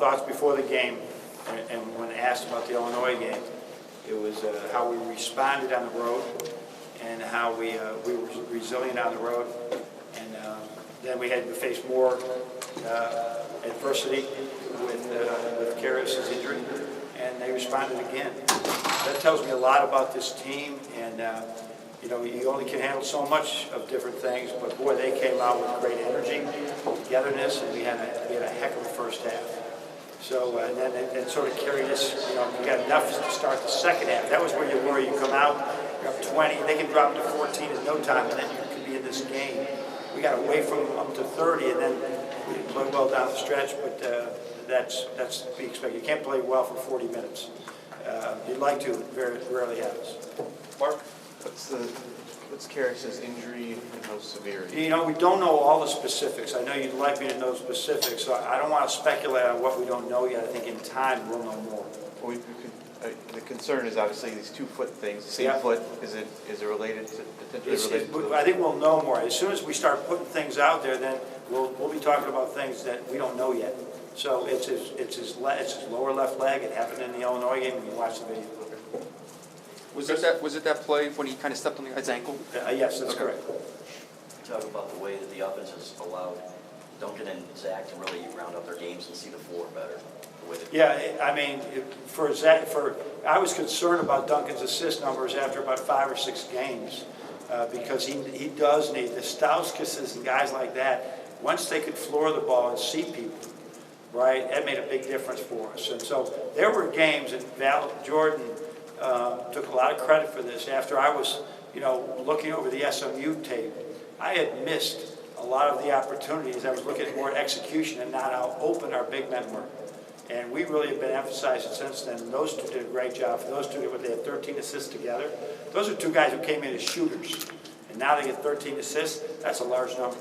thoughts before the game, and when asked about the Illinois game, it was how we responded on the road and how we were resilient on the road. And then we had to face more adversity with Karras' injury, and they responded again. That tells me a lot about this team, and you know, you only can handle so much of different things, but boy, they came out with great energy, togetherness, and we had a heck of a first half. So, and then it sort of carried us, you know, we got enough to start the second half. That was where you worry. You come out, you're up 20, they can drop to 14 in no time, and then you could be in this game. We got away from them up to 30, and then we didn't play well down the stretch, but that's to be expected. You can't play well for 40 minutes. You'd like to, it very rarely happens. Mark, what's Karras' injury and how severe? You know, we don't know all the specifics. I know you'd like me to know specifics, so I don't want to speculate on what we don't know yet. I think in time we'll know more. Well, the concern is obviously these 2 foot things. The same foot, is it related to potentially related to? I think we'll know more as soon as we start putting things out there. Then we'll be talking about things that we don't know yet. So it's his lower left leg. It happened in the Illinois game. When you watch the video. Was it that play when he kind of stepped on his ankle? Yes, that's correct. Talk about the way that the offense has allowed Duncan and Zach to really round up their games and see the floor better. Yeah, I mean, for Zach, I was concerned about Duncan's assist numbers after about 5 or 6 games because he does need the Stauskises and guys like that. Once they could floor the ball and see people, right, that made a big difference for us. And so there were games, and Jordan took a lot of credit for this. After I was, you know, looking over the SMU tape, I had missed a lot of the opportunities. I was looking at more execution and not how open our big men were. And we really have been emphasizing since then. Those two did a great job. For those two, they had 13 assists together. Those are 2 guys who came in as shooters. And now they get 13 assists. That's a large number.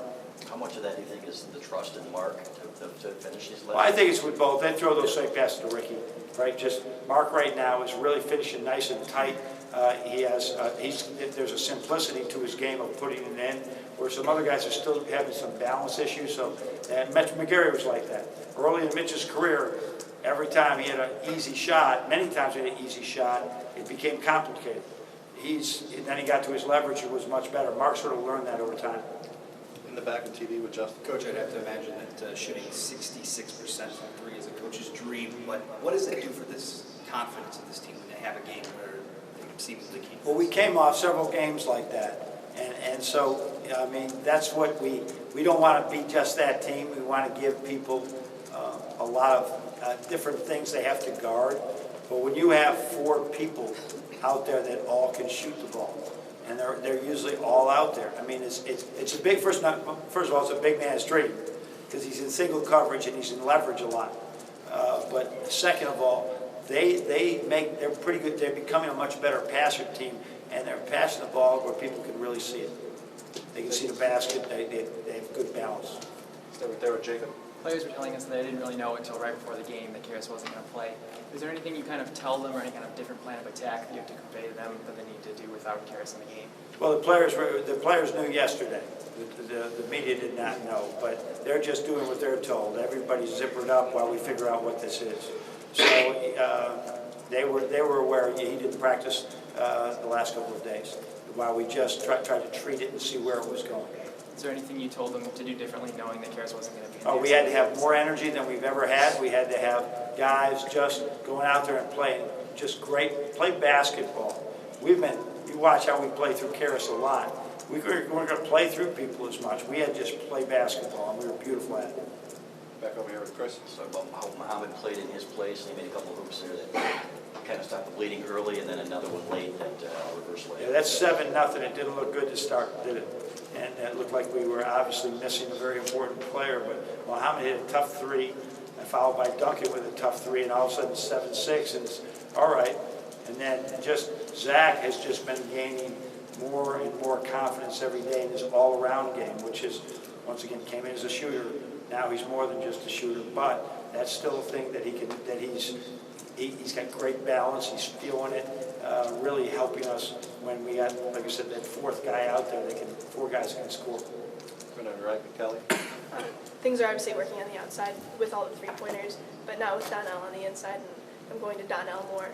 How much of that do you think is the trust in Mark to finish these? Well, I think it's with both. They throw those same passes to Ricky, right? Just Mark right now is really finishing nice and tight. There's a simplicity to his game of putting it in, where some other guys are still having some balance issues. So, and Mitch McGarry was like that. Early in Mitch's career, every time he had an easy shot, many times he had an easy shot, it became complicated. Then he got to his leverage, it was much better. Mark sort of learned that over time. In the back of TV with Justin. Coach, I'd have to imagine that shooting 66% from 3 is a coach's dream, but what does it do for this confidence of this team when they have a game where they seemingly can't? Well, we came off several games like that. And so, I mean, that's what we don't want to be just that team. We want to give people a lot of different things they have to guard. But when you have 4 people out there that all can shoot the ball, and they're usually all out there. I mean, it's a big, first of all, it's a big man's dream because he's in single coverage and he's in leverage a lot. But second of all, they're pretty good. They're becoming a much better passer team, and they're passing the ball where people can really see it. They can see the basket. They have good balance. Stay right there with Jacob. Players were telling us that they didn't really know until right before the game that Karras wasn't going to play. Is there anything you kind of tell them or any kind of different plan of attack that you have to convey to them that they need to do without Karras in the game? Well, the players knew yesterday. The media did not know, but they're just doing what they're told. Everybody's zippered up while we figure out what this is. So they were aware he didn't practice the last couple of days while we just tried to treat it and see where it was going. Is there anything you told them to do differently knowing that Karras wasn't going to be in the We had to have more energy than we've ever had. We had to have guys just going out there and playing just play basketball. You watch how we play through Karras a lot. We weren't going to play through people as much. We had to just play basketball, and we were beautiful at it. Back over here with Chris. So about how Muhammad played in his place, and he made a couple of hoops there that kind of stopped the bleeding early, and then another one late that reverse layup. Yeah, that's 7-0. It didn't look good to start, did it? And it looked like we were obviously missing a very important player. But Muhammad hit a tough 3, and followed by Duncan with a tough 3, and all of a sudden 7-6, and it's all right. And then just Zach has just been gaining more and more confidence every day in his all-around game, which is, once again, came in as a shooter. Now he's more than just a shooter, but that's still a thing that he's got great balance. He's feeling it, really helping us when we got, like I said, that 4th guy out there. 4 guys can score. Right with Kelly. things are obviously working on the outside with all the three-pointers, but not with Donnell on the inside, and I'm going to Donnell more.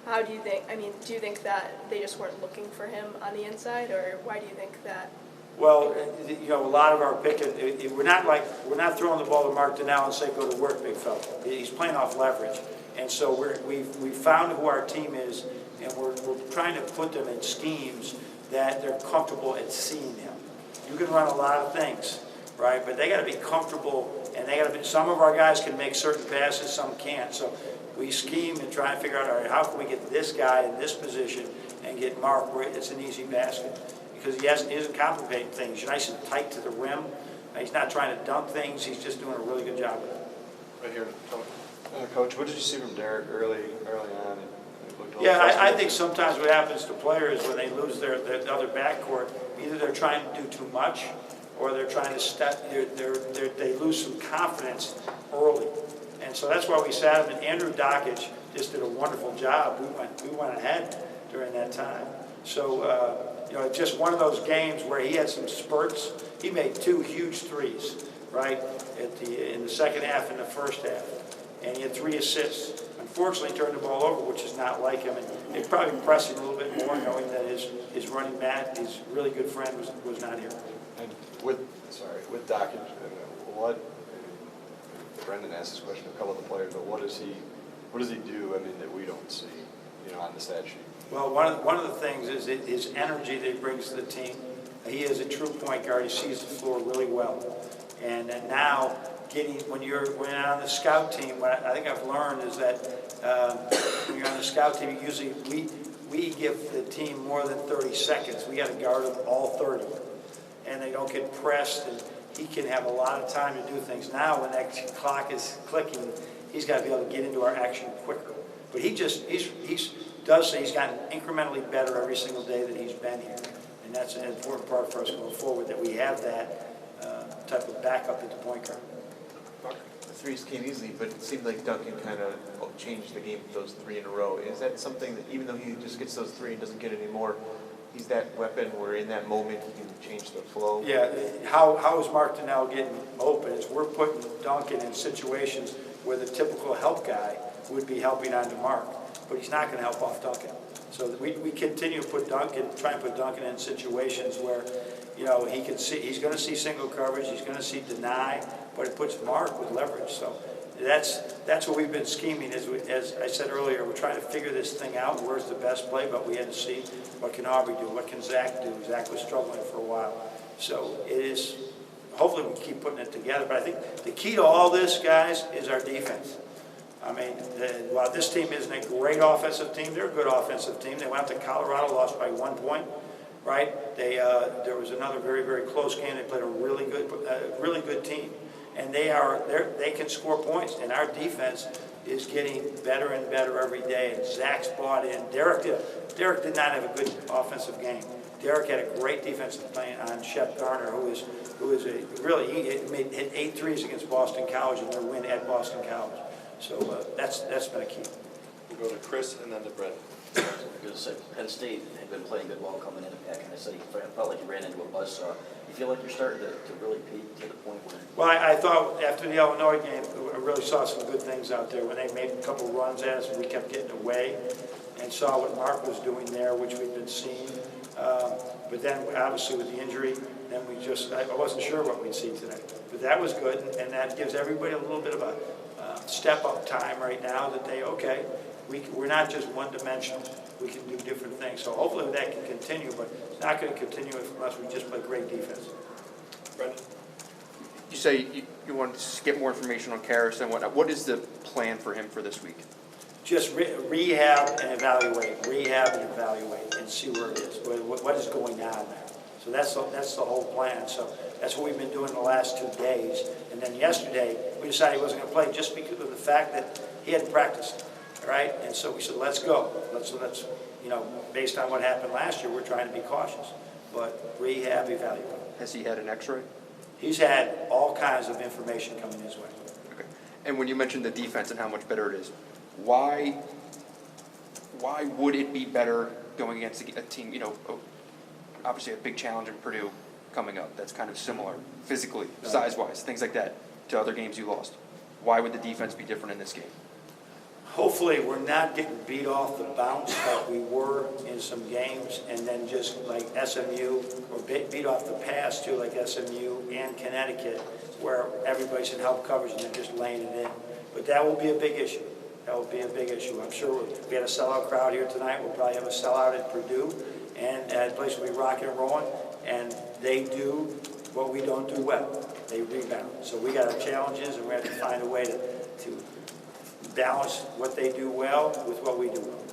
How do you think, do you think that they just weren't looking for him on the inside, or why do you think that? Well, a lot of our picking, we're not throwing the ball to Mark Donnell and say, go to work, big fella. He's playing off leverage. And so we've found who our team is, and we're trying to put them in schemes that they're comfortable at seeing him. You can run a lot of things, right? But they got to be comfortable, and some of our guys can make certain passes, some can't. So we scheme and try and figure out, all right, how can we get this guy in this position and get Mark where it's an easy basket? Because he isn't complicating things. He's nice and tight to the rim. He's not trying to dunk things. He's just doing a really good job with it. Right here, Tony. Coach, what did you see from Derek early on? Yeah, I think sometimes what happens to players when they lose their other backcourt, either they're trying to do too much, or they're trying to they lose some confidence early, and so that's why we sat him. And Andrew Dockage just did a wonderful job. We went ahead during that time. So just one of those games where he had some spurts. He made 2 huge threes, right, in the second half and the first half, and he had 3 assists. Unfortunately, he turned the ball over, which is not like him, and it probably impressed him a little bit more knowing that his running mate, his really good friend, was not here. And with Dockage, what? Brendan asked this question to a couple of the players, but what does he do? That we don't see, on the stat sheet. Well, one of the things is his energy that he brings to the team. He is a true point guard. He sees the floor really well, and now. When you're on the scout team, what I think I've learned is that when you're on the scout team, usually we give the team more than 30 seconds. We got to guard them all 30, and they don't get pressed. And he can have a lot of time to do things. Now, when that clock is clicking, he's got to be able to get into our action quicker. But he does say he's gotten incrementally better every single day that he's been here, and that's an important part for us going forward. That we have that type of backup at the point guard. The threes came easily, but it seemed like Duncan kind of changed the game with those 3 in a row. Is that something that even though he just gets those 3 and doesn't get any more, he's that weapon where in that moment he can change the flow? Yeah, how is Mark Donnell getting open is we're putting Duncan in situations where the typical help guy would be helping onto Mark, but he's not going to help off Duncan. So we continue to try and put Duncan in situations where he's going to see single coverage, he's going to see deny, but it puts Mark with leverage. So that's what we've been scheming. As I said earlier, we're trying to figure this thing out. Where's the best play? But we had to see what can Aubrey do, what can Zach do. Zach was struggling for a while. So it is. Hopefully we keep putting it together. But I think the key to all this, guys, is our defense. While this team isn't a great offensive team, they're a good offensive team. They went up to Colorado, lost by 1 point. Right? There was another very, very close game. They played a really good team, and they can score points. And our defense is getting better and better every day. And Zach's bought in. Derek did not have a good offensive game. Derek had a great defensive play on Shep Garner, who is he hit 8 threes against Boston College in their win at Boston College. So that's been a key. We'll go to Chris and then to Brett. Because Penn State had been playing good ball coming in the pack, and I said he felt like he ran into a buzzsaw. You feel like you're starting to really peak to the point where... Well, I thought after the Illinois game, I really saw some good things out there when they made a couple runs at us and we kept getting away and saw what Mark was doing there, which we'd been seeing. But then, obviously, with the injury, then I wasn't sure what we'd see today. But that was good, and that gives everybody a little bit of a step-up time right now that we're not just one-dimensional. We can do different things. So hopefully that can continue, but it's not going to continue unless we just play great defense. Brendan? You say you want to get more information on Karras and whatnot. What is the plan for him for this week? Just rehab and evaluate, and see where it is, what is going on there. So that's the whole plan. So that's what we've been doing the last 2 days. And then yesterday, we decided he wasn't going to play just because of the fact that he hadn't practiced. Right? And so we said, let's go. Let's based on what happened last year, we're trying to be cautious. But rehab, evaluate. Has he had an x-ray? He's had all kinds of information coming his way. Okay. And when you mentioned the defense and how much better it is, why would it be better going against a team, obviously a big challenge in Purdue coming up that's kind of similar physically, size-wise, things like that. to other games you lost? Why would the defense be different in this game? Hopefully, we're not getting beat off the bounce like we were in some games, and then just like SMU, or beat off the pass too, like SMU and Connecticut, where everybody's in help coverage and they're just laying it in. But that will be a big issue. That will be a big issue. I'm sure we had a sellout crowd here tonight. We'll probably have a sellout at Purdue, and that place will be rocking and rolling. And they do what we don't do well. They rebound. So we got our challenges, and we have to find a way to balance what they do well with what we do well.